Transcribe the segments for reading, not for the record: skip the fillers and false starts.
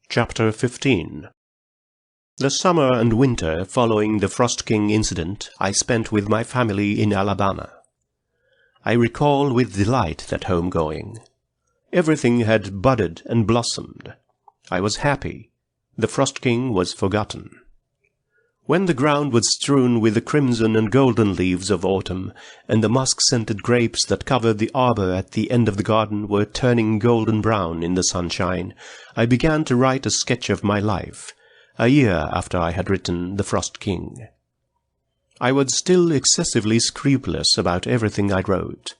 Chapter 15. The summer and winter following the Frost King incident I spent with my family in Alabama. I recall with delight that homegoing. Everything had budded and blossomed. I was happy. The Frost King was forgotten. When the ground was strewn with the crimson and golden leaves of autumn, and the musk-scented grapes that covered the arbor at the end of the garden were turning golden brown in the sunshine, I began to write a sketch of my life, a year after I had written The Frost King. I was still excessively scrupulous about everything I wrote.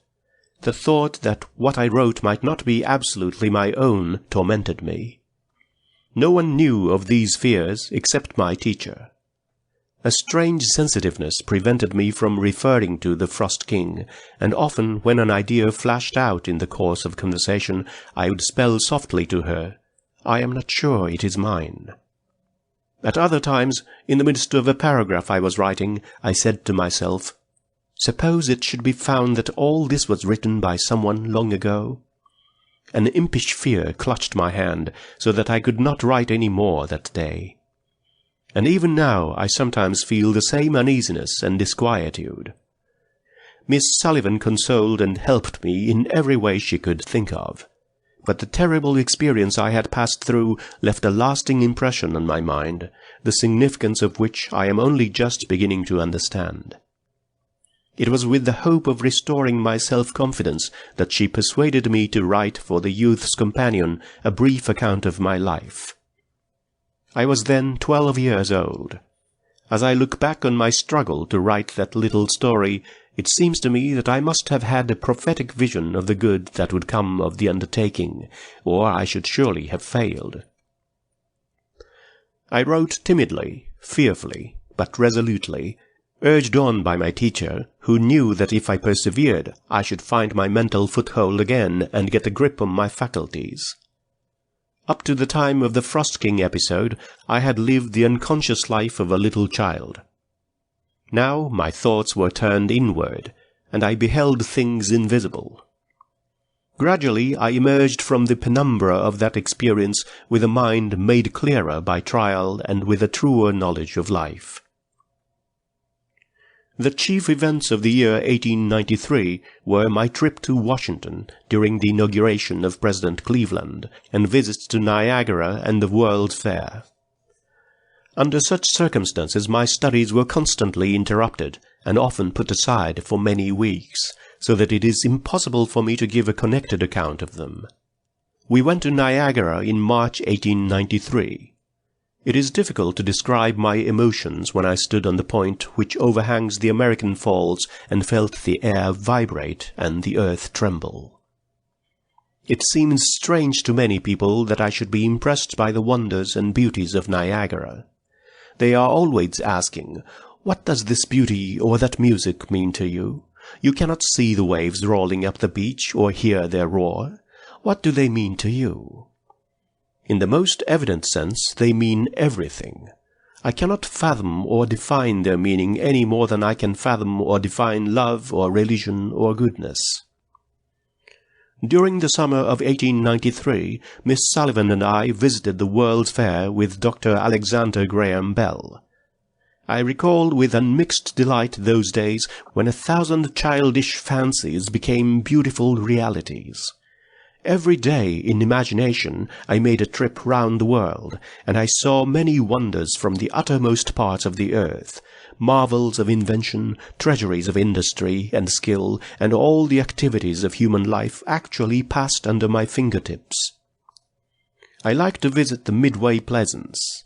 The thought that what I wrote might not be absolutely my own tormented me. No one knew of these fears except my teacher. A strange sensitiveness prevented me from referring to the Frost King, and often when an idea flashed out in the course of conversation, I would spell softly to her, "I am not sure it is mine." At other times, in the midst of a paragraph I was writing, I said to myself, "Suppose it should be found that all this was written by someone long ago?" An impish fear clutched my hand, so that I could not write any more that day. And even now I sometimes feel the same uneasiness and disquietude. Miss Sullivan consoled and helped me in every way she could think of, but the terrible experience I had passed through left a lasting impression on my mind, the significance of which I am only just beginning to understand. It was with the hope of restoring my self-confidence that she persuaded me to write for the Youth's Companion a brief account of my life. I was then 12 years old. As I look back on my struggle to write that little story, it seems to me that I must have had a prophetic vision of the good that would come of the undertaking, or I should surely have failed. I wrote timidly, fearfully, but resolutely, urged on by my teacher, who knew that if I persevered, I should find my mental foothold again and get a grip on my faculties. Up to the time of the Frost King episode, I had lived the unconscious life of a little child. Now my thoughts were turned inward, and I beheld things invisible. Gradually I emerged from the penumbra of that experience with a mind made clearer by trial and with a truer knowledge of life. The chief events of the year 1893 were my trip to Washington during the inauguration of President Cleveland, and visits to Niagara and the World's Fair. Under such circumstances my studies were constantly interrupted, and often put aside for many weeks, so that it is impossible for me to give a connected account of them. We went to Niagara in March 1893. It is difficult to describe my emotions when I stood on the point which overhangs the American Falls and felt the air vibrate and the earth tremble. It seems strange to many people that I should be impressed by the wonders and beauties of Niagara. They are always asking, "What does this beauty or that music mean to you? You cannot see the waves rolling up the beach or hear their roar. What do they mean to you?" In the most evident sense, they mean everything. I cannot fathom or define their meaning any more than I can fathom or define love or religion or goodness. During the summer of 1893, Miss Sullivan and I visited the World's Fair with Dr. Alexander Graham Bell. I recall with unmixed delight those days when 1,000 childish fancies became beautiful realities. Every day, in imagination, I made a trip round the world, and I saw many wonders from the uttermost parts of the earth, marvels of invention, treasuries of industry and skill, and all the activities of human life actually passed under my fingertips. I liked to visit the Midway Plaisance.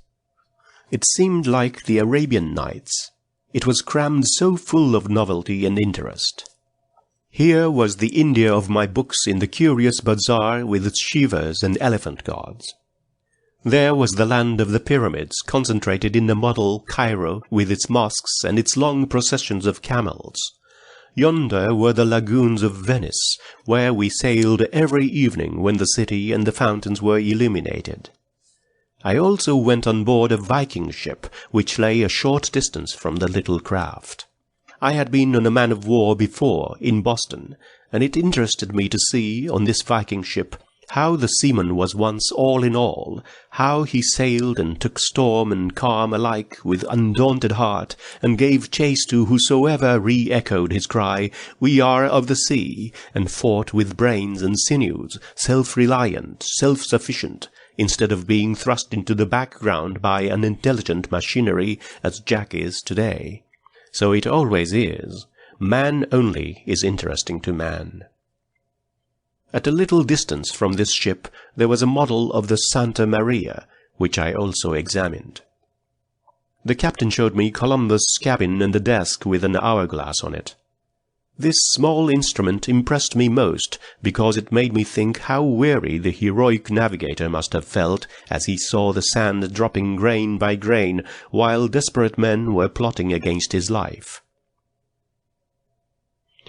It seemed like the Arabian Nights. It was crammed so full of novelty and interest. Here was the India of my books in the curious bazaar with its Shivas and elephant gods. There was the land of the pyramids, concentrated in the model Cairo with its mosques and its long processions of camels. Yonder were the lagoons of Venice, where we sailed every evening when the city and the fountains were illuminated. I also went on board a Viking ship, which lay a short distance from the little craft. I had been on a man-of-war before, in Boston, and it interested me to see, on this Viking ship, how the seaman was once all in all, how he sailed and took storm and calm alike with undaunted heart, and gave chase to whosoever re-echoed his cry, "We are of the sea," and fought with brains and sinews, self-reliant, self-sufficient, instead of being thrust into the background by an intelligent machinery as Jack is today. So it always is. Man only is interesting to man. At a little distance from this ship there was a model of the Santa Maria, which I also examined. The captain showed me Columbus' cabin and a desk with an hourglass on it. This small instrument impressed me most because it made me think how weary the heroic navigator must have felt as he saw the sand dropping grain by grain while desperate men were plotting against his life.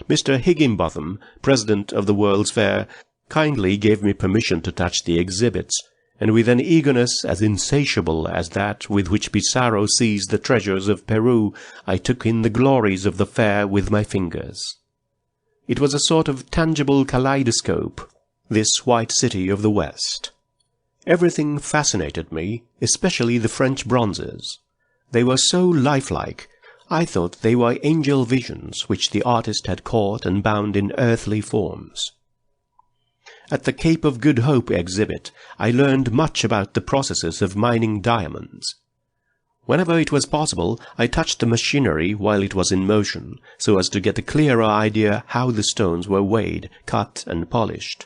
Mr. Higginbotham, president of the World's Fair, kindly gave me permission to touch the exhibits, and with an eagerness as insatiable as that with which Pizarro seized the treasures of Peru, I took in the glories of the fair with my fingers. It was a sort of tangible kaleidoscope, this white city of the West. Everything fascinated me, especially the French bronzes. They were so lifelike. I thought they were angel visions which the artist had caught and bound in earthly forms. At the Cape of Good Hope exhibit, I learned much about the processes of mining diamonds. Whenever it was possible, I touched the machinery while it was in motion, so as to get a clearer idea how the stones were weighed, cut, and polished.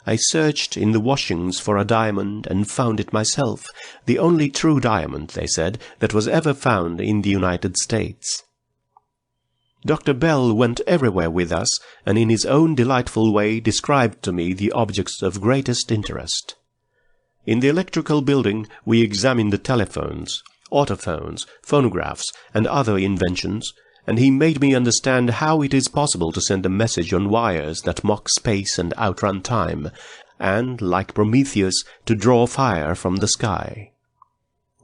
I searched in the washings for a diamond and found it myself, the only true diamond, they said, that was ever found in the United States. Dr. Bell went everywhere with us, and in his own delightful way described to me the objects of greatest interest. In the electrical building we examined the telephones, autophones, phonographs, and other inventions, and he made me understand how it is possible to send a message on wires that mock space and outrun time, and, like Prometheus, to draw fire from the sky.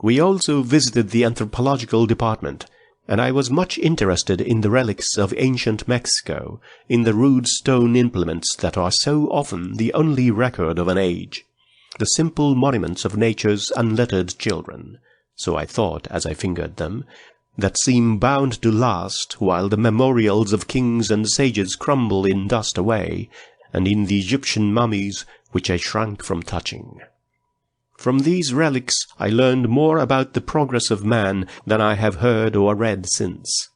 We also visited the anthropological department, and I was much interested in the relics of ancient Mexico, in the rude stone implements that are so often the only record of an age, the simple monuments of nature's unlettered children, so I thought as I fingered them, that seem bound to last while the memorials of kings and sages crumble in dust away, and in the Egyptian mummies which I shrank from touching. From these relics I learned more about the progress of man than I have heard or read since.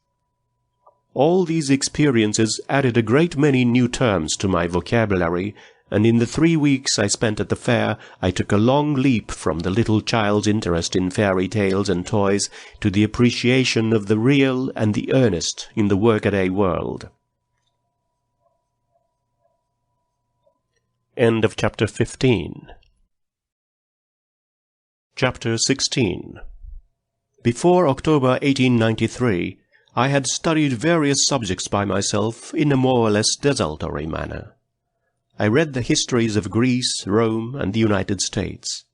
All these experiences added a great many new terms to my vocabulary, and in the 3 weeks I spent at the fair I took a long leap from the little child's interest in fairy tales and toys to the appreciation of the real and the earnest in the workaday world. End of Chapter 15. Chapter 16. Before October 1893, I had studied various subjects by myself in a more or less desultory manner. I read the histories of Greece, Rome, and the United States.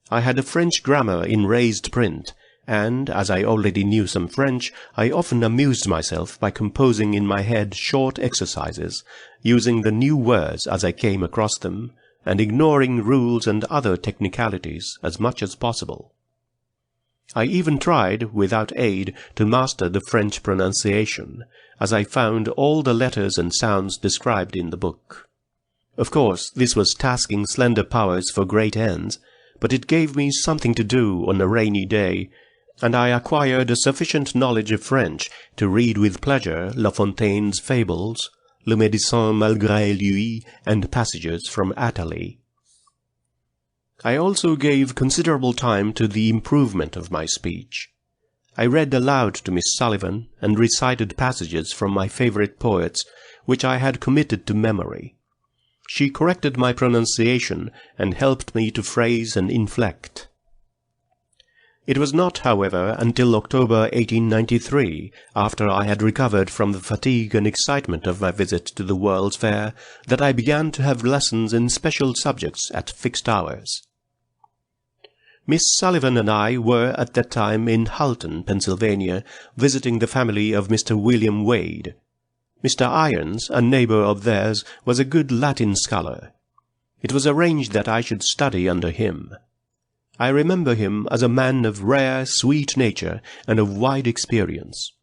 I had a French grammar in raised print, and, as I already knew some French, I often amused myself by composing in my head short exercises, using the new words as I came across them, and ignoring rules and other technicalities as much as possible. I even tried, without aid, to master the French pronunciation, as I found all the letters and sounds described in the book. Of course, this was tasking slender powers for great ends, but it gave me something to do on a rainy day, and I acquired a sufficient knowledge of French to read with pleasure La Fontaine's Fables, Le Médecin malgré lui, and passages from Athalie. I also gave considerable time to the improvement of my speech. I read aloud to Miss Sullivan, and recited passages from my favorite poets, which I had committed to memory. She corrected my pronunciation, and helped me to phrase and inflect. It was not, however, until October 1893, after I had recovered from the fatigue and excitement of my visit to the World's Fair, that I began to have lessons in special subjects at fixed hours. Miss Sullivan and I were at that time in Halton, Pennsylvania, visiting the family of Mr. William Wade. Mr. Irons, a neighbor of theirs, was a good Latin scholar. It was arranged that I should study under him. I remember him as a man of rare, sweet nature and of wide experience.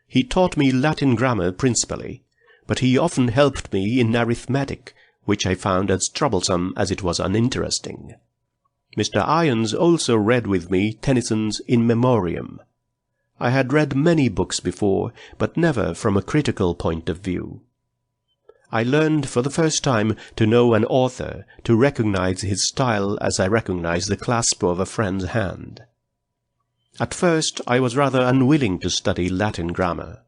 He taught me Latin grammar principally, but he often helped me in arithmetic, which I found as troublesome as it was uninteresting. Mr. Irons also read with me Tennyson's In Memoriam. I had read many books before, but never from a critical point of view. I learned for the first time to know an author, to recognize his style as I recognize the clasp of a friend's hand. At first I was rather unwilling to study Latin grammar.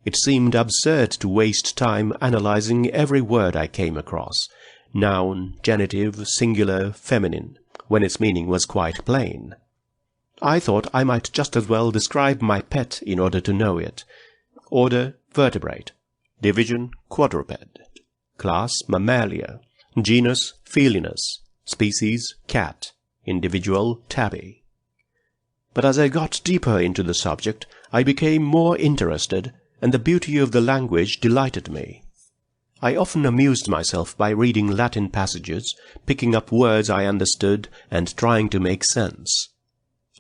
It seemed absurd to waste time analyzing every word I came across, noun, genitive, singular, feminine, when its meaning was quite plain. I thought I might just as well describe my pet in order to know it. Order, vertebrate. Division, quadruped. Class, mammalia. Genus, felinus. Species, cat. Individual, tabby. But as I got deeper into the subject, I became more interested, and the beauty of the language delighted me. I often amused myself by reading Latin passages, picking up words I understood, and trying to make sense.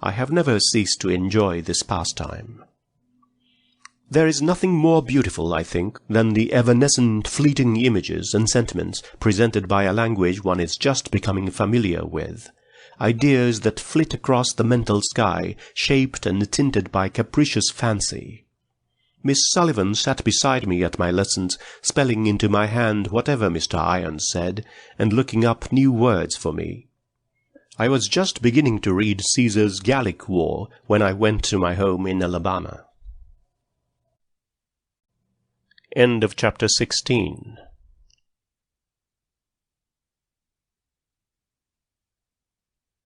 I have never ceased to enjoy this pastime. There is nothing more beautiful, I think, than the evanescent, fleeting images and sentiments presented by a language one is just becoming familiar with, ideas that flit across the mental sky, shaped and tinted by capricious fancy. Miss Sullivan sat beside me at my lessons, spelling into my hand whatever Mr. Irons said, and looking up new words for me. I was just beginning to read Caesar's Gallic War when I went to my home in Alabama. End of chapter 16.